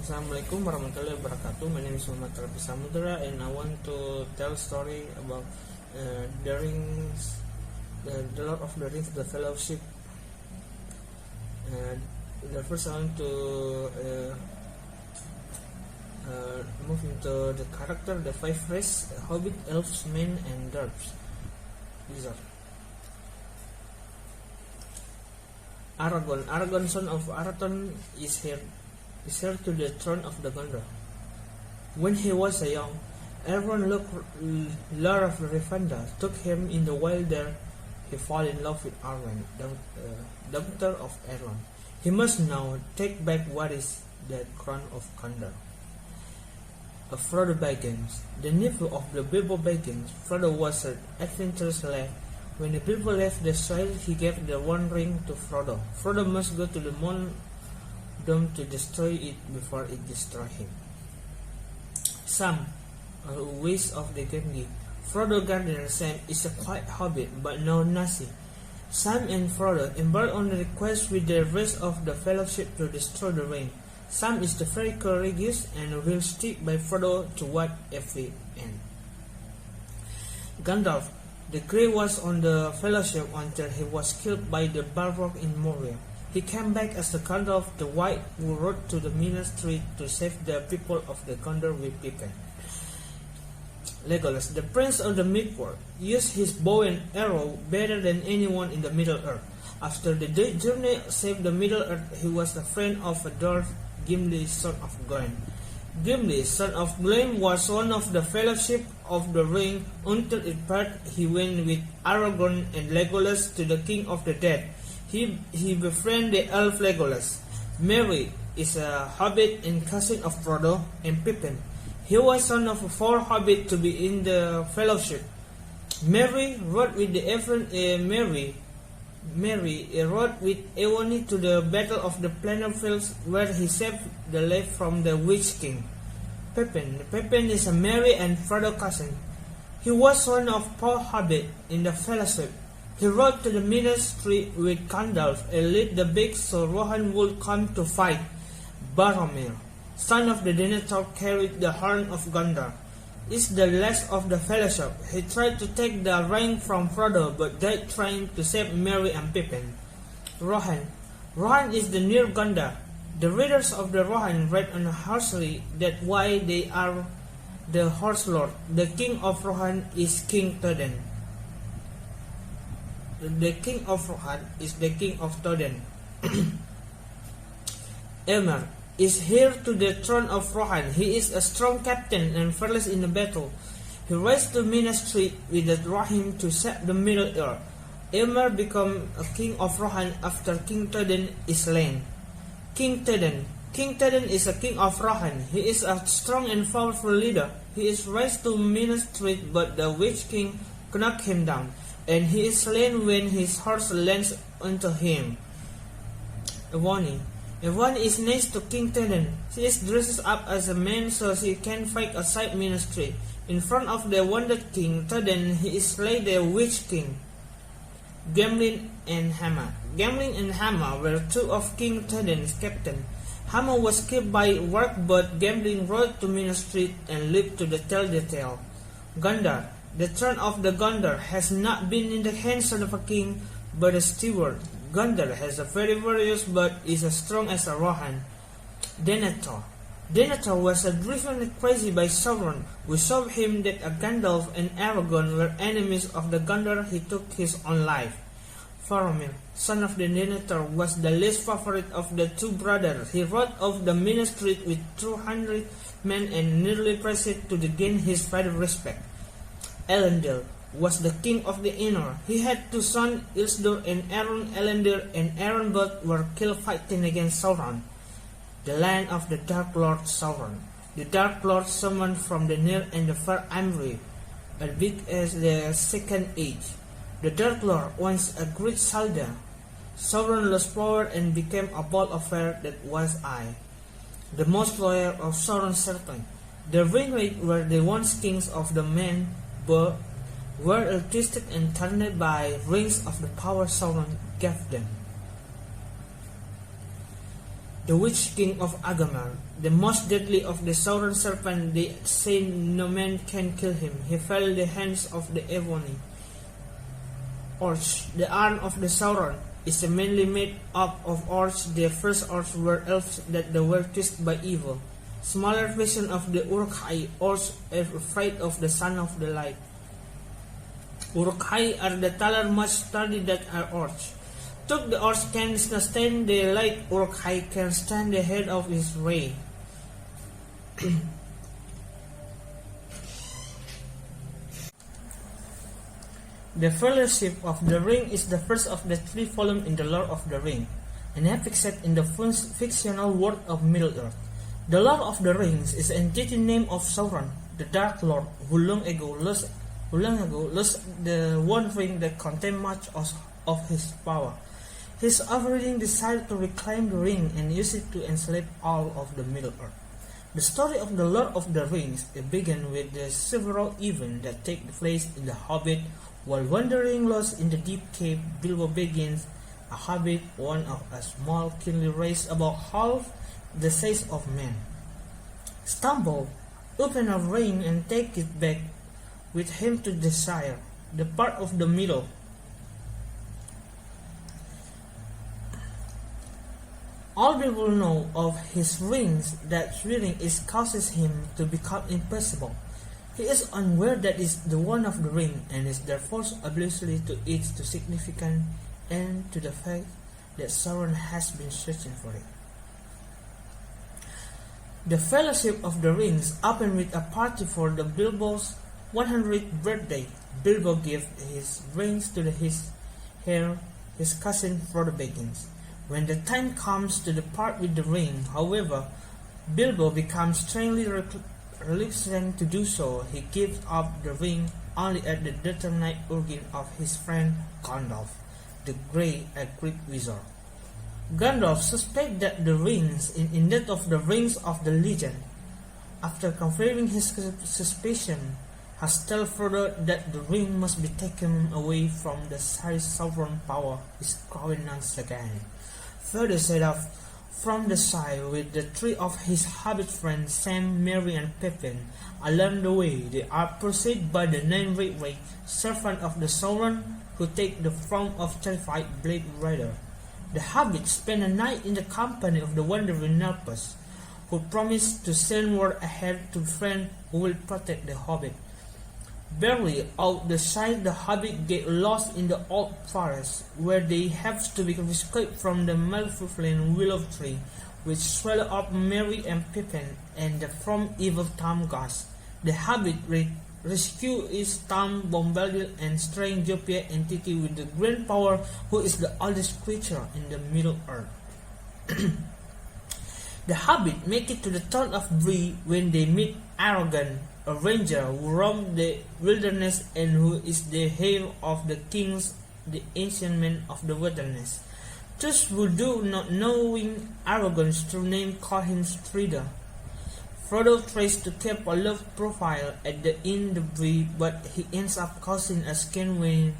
Assalamualaikum warahmatullahi wabarakatuh. My name is Muhammad Rafi Samudra, and I want to tell a story about the rings, the Lord of the Rings, the Fellowship. The first I want to move into the character, the five races: hobbit, elves, men, and dwarves. Wizard. Aragorn, son of Arathorn, is heir to the throne of the Gondor. When he was a young, Elrond, Lord of Rivendell, took him in the wild. There he fell in love with Arwen, daughter of Elrond. He must now take back what is the crown of Gondor. Frodo Baggins, the nephew of the Bilbo Baggins. Frodo was an adventurous lad. When the Bilbo left the Shire, he gave the One Ring to Frodo. Frodo must go to the Mount Doom to destroy it before it destroys him. Sam, a Ways of the Gimli. Frodo Gardner Sam is a quiet hobbit, but no Nazi. Sam and Frodo embark on a quest with the rest of the Fellowship to destroy the ring. Sam is very courageous and will stick by Frodo to whatever end. Gandalf the Grey was on the Fellowship until he was killed by the Balrog in Moria. He came back as the Gandalf the White, who rode to the Minas Tirith to save the people of the Gondor with Pippin. Legolas, the Prince of the Midgard, used his bow and arrow better than anyone in the Middle-earth. After the journey saved the Middle-earth, he was a friend of a dwarf, Gimli, son of Glaive. Gimli, son of Glaive, was one of the Fellowship of the Ring. Until it parted, he went with Aragorn and Legolas to the King of the Dead. He befriended the elf Legolas. Merry is a hobbit and cousin of Frodo and Pippin. He was son of 4 hobbits to be in the Fellowship. Merry rode with Eowyn to the Battle of the Plainfields, where he saved the life from the Witch King. Pippin is a Merry and Frodo cousin. He was one of 4 hobbits in the Fellowship. He rode to the Minas Tirith with Gandalf and lit the beacon so Rohan would come to fight. Boromir, son of the Denethor, carried the horn of Gondor. Is the last of the Fellowship. He tried to take the ring from Frodo, but died trying to save Merry and Pippin. Rohan is the near Gondor. The readers of the Rohan read on harshly that why they are the Horse Lord. The king of Rohan is King Théoden. The king of Rohan is the king of Théoden. Eomer is heir to the throne of Rohan. He is a strong captain and fearless in the battle. He rides to Minas Tirith with the Rohirrim to save the Middle-earth. Eomer becomes a king of Rohan after King Théoden is slain. King Théoden is a king of Rohan. He is a strong and powerful leader. He is raised to Minas Tirith, but the Witch King knocked him down, and he is slain when his horse lands onto him. Eowyn is next to King Théoden. She is dressed up as a man so she can fight outside Minas Tirith. In front of the wounded King Théoden, he is slain the Witch King. Gamlin and Hammer were 2 of King Théoden's captains. Hammer was killed by Warg, but Gamlin rode to Minas Tirith and lived to tell the tale. Gondor, the throne of the Gondor has not been in the hands of a king, but a steward. Gondor has a very warriors, but is as strong as a Rohan. Denethor was driven crazy by Sauron, who saw him that Gandalf and Aragorn were enemies of the Gondor. He took his own life. Faramir, son of the Denethor, was the least favorite of the 2 brothers. He rode off the Minas Tirith with 200 men and nearly pressed to gain his father's respect. Elendil was the king of the Ainur. He had 2 sons, Isildur and Aron. Elendil and Aron both were killed fighting against Sauron. The land of the Dark Lord Sauron. The Dark Lord summoned from the near and the far Imri, as big as the Second Age. The Dark Lord once a great soldier. Sauron lost power and became a ball of fire that was I. The most loyal of Sauron's servants. The Ringwraiths were the once kings of the men, but were twisted and turned by rings of the power Sauron gave them. the Witch King of Agamar, the most deadly of the Sauron serpent, they say no man can kill him. He fell in the hands of the Ebony Orcs. The arm of the Sauron is mainly made up of orcs. The first orcs were elves that they were twisted by evil. Smaller version of the Uruk-hai orcs are afraid of the Son of the Light. Uruk-hai are the taller, much sturdy that are orcs. Took the orcs can stand the light, Uruk-hai can stand the head of his ray. The Fellowship of the Ring is the first of the 3 volumes in the Lord of the Ring, an epic set in the fictional world of Middle-earth. The Lord of the Rings is an entity name of Sauron, the Dark Lord, who long ago lost the one ring that contained much of his power. His offspring decided to reclaim the ring and use it to enslave all of the Middle-earth. The story of the Lord of the Rings began with the several events that take place in the Hobbit. While wandering lost in the deep cave, Bilbo Baggins, a hobbit, one of a small kindly race about half the size of man, stumbled upon a ring and take it back with him to the Shire, the part of the middle. All people know of his rings that swearing is causes him to become impossible. He is unaware that is the one of the ring and is therefore oblivious to its significance and to the fact that Sauron has been searching for it. The Fellowship of the Rings opened with a party for the Bilbo's 100th birthday. Bilbo gave his rings to his cousin Frodo Baggins. When the time comes to depart with the ring, however, Bilbo becomes strangely reluctant to do so. He gives up the ring only at the determined urging of his friend Gandalf, the Grey, a Greek wizard. Gandalf suspects that the rings in that of the Rings of the Legend. After confirming his suspicion, has told Frodo that the ring must be taken away from the Sauron power is growing again. Frodo set off from the Shire with the 3 of his hobbit friends Sam, Merry and Pippin. Along the way, they are pursued by the 9 Red Ray, servant of the Sauron, who take the form of terrified Blade Rider. The hobbits spend a night in the company of the wandering Nelpus, who promise to send word ahead to friend who will protect the hobbit. Barely out the sight, the hobbit get lost in the old forest, where they have to be rescued from the malevolent willow tree, which swallow up Merry and Pippin and the from evil Tom Goss. The hobbit rescue is Tom Bombadil and strange Jopia entity with the great power, who is the oldest creature in the Middle Earth. The hobbit make it to the town of Bree when they meet Aragorn, a ranger who roams the wilderness and who is the heir of the kings, the ancient men of the wilderness. Those who do not knowing Aragorn's true name call him Strider. Frodo tries to keep a low profile at the inn the Bree, but he ends up causing a scene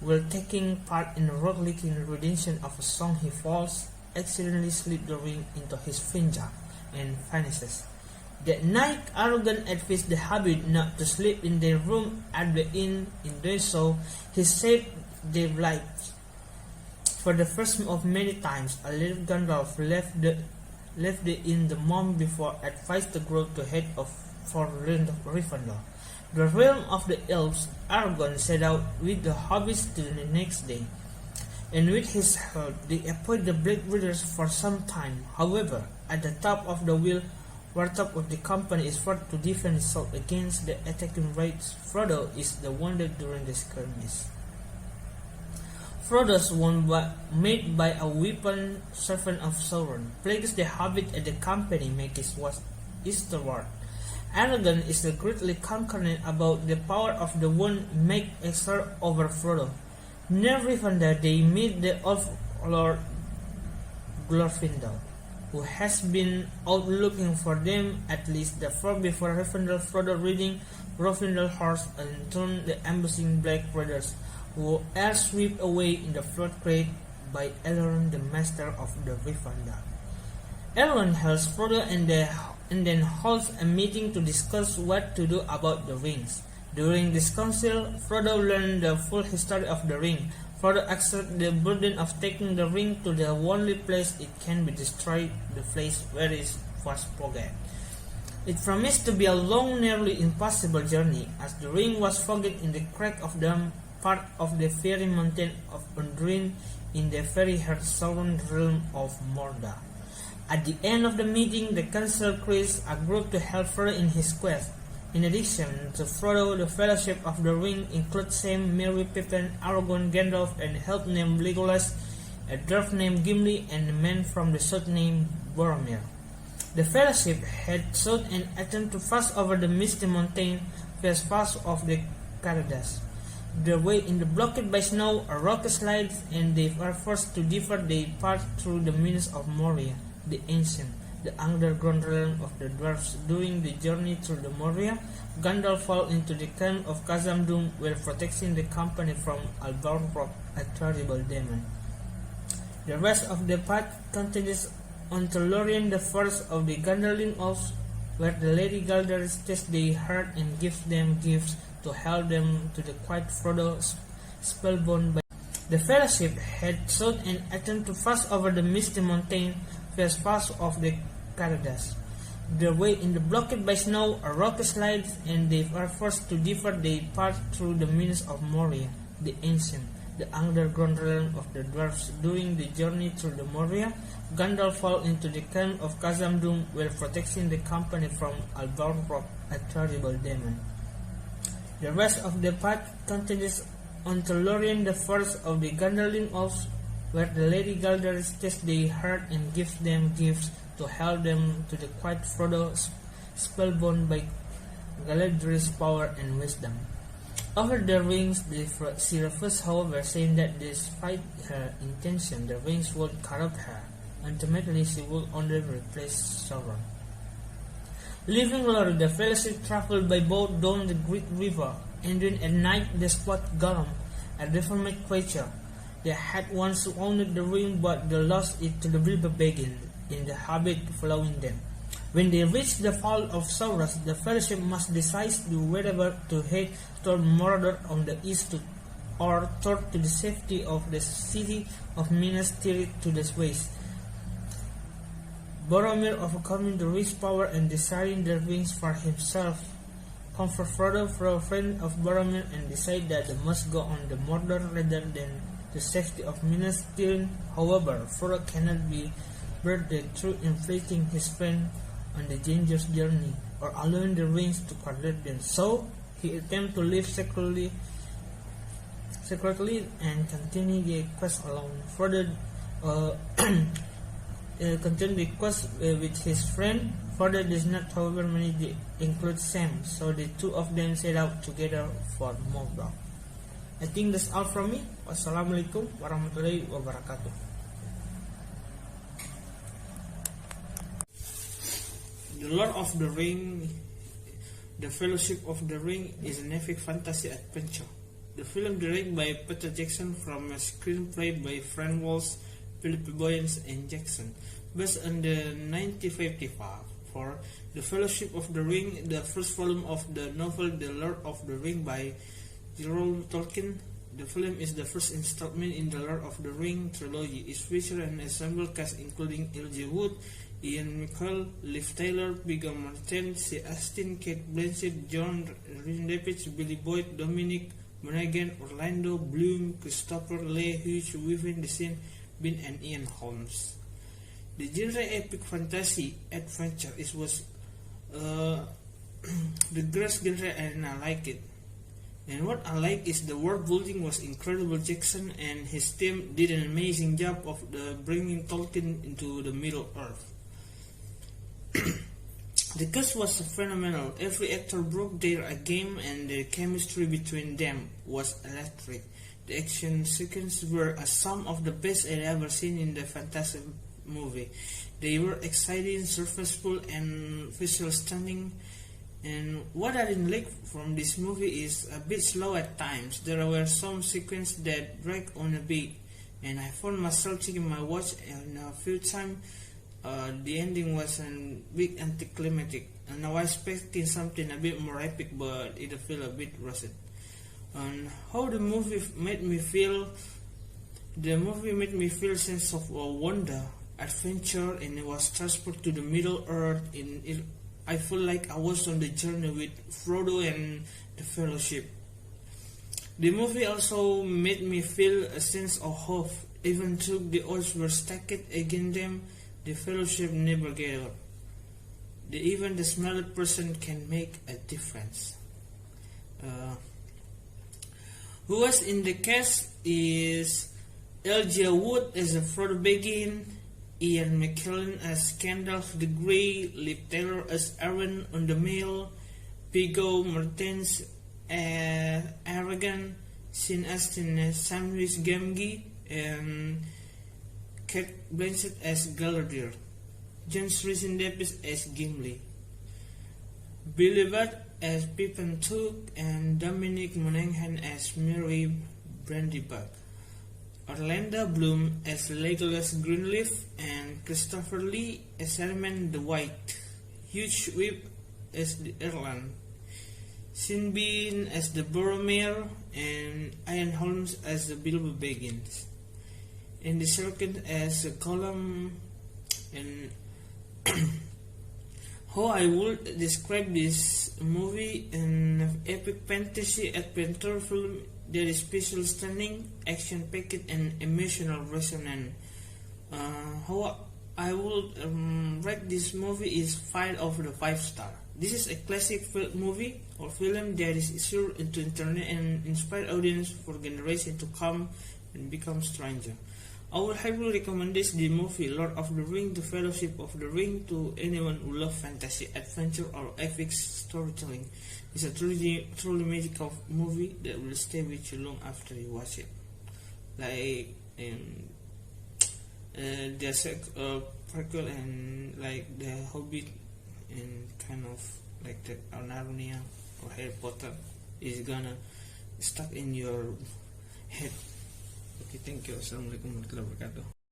while taking part in a rock-licking rendition of a song. He falls, accidentally slips the ring into his finger, and vanishes. That night, Aragorn advised the hobbit not to sleep in their room at the inn. In doing so, he saved their lives. For the first of many times, a little Gandalf left the inn the moment before, advised the group to head off for Rivendell, the realm of the elves. Aragorn set out with the hobbits the next day, and with his help, they avoid the Black Riders for some time. However, at the top of the wheel, Warthog of the company is forced to defend itself against the attacking raids. Frodo is the wounded during the skirmish. Frodo's wound made by a weapon servant of Sauron plagues the hobbit and the company make his way eastward. Aragorn is greatly concerned about the power of the wound make exert over Frodo. Near Rivendell, they meet the Elf Lord Glorfindel, who has been out looking for them at least the far before Rivendell. Frodo riding Glorfindel's horse and turn the ambushing Black Riders, who are swept away in the flood creek by Elrond, the master of the Rivendell. Elrond helps Frodo and then holds a meeting to discuss what to do about the rings. During this council, Frodo learned the full history of the ring. Frodo accepts the burden of taking the ring to the only place it can be destroyed, the place where it was forgotten. It promised to be a long, nearly impossible journey, as the ring was forgotten in the crack of the part of the fairy mountain of Undrine in the fairy-haired southern realm of Mordor. At the end of the meeting, the council creates a group to help Frodo in his quest. In addition to Frodo, the Fellowship of the Ring includes Sam, Merry, Pippin, Aragorn, Gandalf, and a help named Legolas, a dwarf named Gimli, and a man from the south named Boromir. The Fellowship had sought an attempt to pass over the Misty Mountain first pass of the Caradas. Their way in the blocked by snow or rock slides, and they are forced to divert their path through the Minas of Moria, the ancient, the underground realm of the dwarves. During the journey through the Moria, Gandalf falls into the cairn of Khazad-dûm while protecting the company from Balrog, a terrible demon. The rest of the path continues until Lorien, the first of the Gandalfin elves, where the Lady Galder's tests their heart and gives them gifts to help them to the quiet Frodo, spellbound by. The Fellowship had sought an attempt to pass over the Misty Mountain first pass of the Caradas. Their way in the blocked by snow or rock slides, and they are forced to divert their path through the Minas of Moria, the ancient, the underground realm of the dwarves. During the journey through the Moria, Gandalf falls into the cairn of Khazad-dûm while protecting the company from Balrog, a terrible demon. The rest of the path continues until Lorien, the first of the Gandalfin elves, where the Lady Galder's tests their heart and gives them gifts to help them to the quiet Frodo, spellbound by Galadriel's power and wisdom. Over the rings, she refuses, however, saying that despite her intention, the rings would corrupt her. Ultimately, she will only replace Sauron. Leaving Lorien, the Fellowship traveled by boat down the Great River, and then at night they spot Gollum, a deformed creature. They had once owned the ring, but they lost it to the river begging, in the habit of following them. When they reach the Fall of Sauron, the Fellowship must decide whether to head toward Mordor on the east or toward to the safety of the city of Minas Tirith to the west. Boromir, overcoming the rich power and desiring the rings for himself, comfort Frodo, a friend of Boromir, and decide that they must go on the Mordor rather than the safety of Minas Tirith. However, Frodo cannot be burdened through inflicting his friend on the dangerous journey or allowing the rings to corrupt them. So he attempts to live secretly and continue the quest alone. Frodo continue the quest with his friend. Frodo does not, however, manage to include Sam, so the two of them set out together for Mordor. I think that's all from me. Wassalamualaikum warahmatullahi wabarakatuh. The Lord of the Ring, The Fellowship of the Ring is an epic fantasy adventure. The film directed by Peter Jackson from a screenplay by Fran Walsh, Philip Boyens, and Jackson, based on the 1954 The Fellowship of the Ring, the first volume of the novel The Lord of the Ring by J.R.R. Tolkien. The film is the first installment in the Lord of the Ring trilogy. It features an ensemble cast including Elijah Wood, Ian McKellen, Liv Tyler, Viggo Mortensen, Astin, Cate Blanchett, John Rhys-Davies, Billy Boyd, Dominic Monaghan, Orlando Bloom, Christopher Lee, Hugh Weaving, Sean Bean, and Ian Holmes. The genre epic fantasy adventure was the great genre, and I like it. And what I like is the world building was incredible. Jackson and his team did an amazing job of bringing Tolkien into the Middle Earth. The cast was phenomenal. Every actor broke their game, and the chemistry between them was electric. The action sequences were some of the best I'd ever seen in the fantasy movie. They were exciting, surfaceful, and visually stunning. And what I didn't like from this movie is a bit slow at times. There were some sequences that dragged on a bit, and I found myself checking my watch a few times The ending was a bit anticlimactic, and I was expecting something a bit more epic, but it felt a bit rushed. And how the movie made me feel sense of wonder, adventure, and it was transported to the Middle Earth. I felt like I was on the journey with Frodo and the Fellowship. The movie also made me feel a sense of hope. Even though the odds were stacked against them, the Fellowship never gave up. Even the smallest person can make a difference. Who was in the cast is Elijah Wood as Frodo Baggins, Ian McKellen as Gandalf the Grey, Liv Taylor as Arwen on the Mail, Viggo Mortensen as Aragorn, Sean Astin as Samwise Gamgee, and Kate Blanchett as Galadriel, James Rhys-Davies as Gimli, Billy Budd as Pippin Took, and Dominic Monaghan as Merry Brandybuck, Orlando Bloom as Legolas Greenleaf, and Christopher Lee as Saruman the White, Hugh Whip as the Erland, Sean Bean as the Boromir, and Ian Holmes as the Bilbo Baggins. And the second as Gollum. And how I would describe this movie: an epic fantasy adventure film that is visually stunning, action-packed, and emotional resonant. How I would rate this movie is 5 out of 5 stars. This is a classic movie or film that is sure to internet and inspire audience for generations to come and become stranger. I would highly recommend the movie Lord of the Rings: The Fellowship of the Ring to anyone who loves fantasy, adventure, or epic storytelling. It's a truly magical movie that will stay with you long after you watch it. Like the prequel and like the Hobbit and kind of like the Narnia or Harry Potter is gonna stuck in your head. Okay, thank you. Assalamualaikum warahmatullahi wabarakatuh.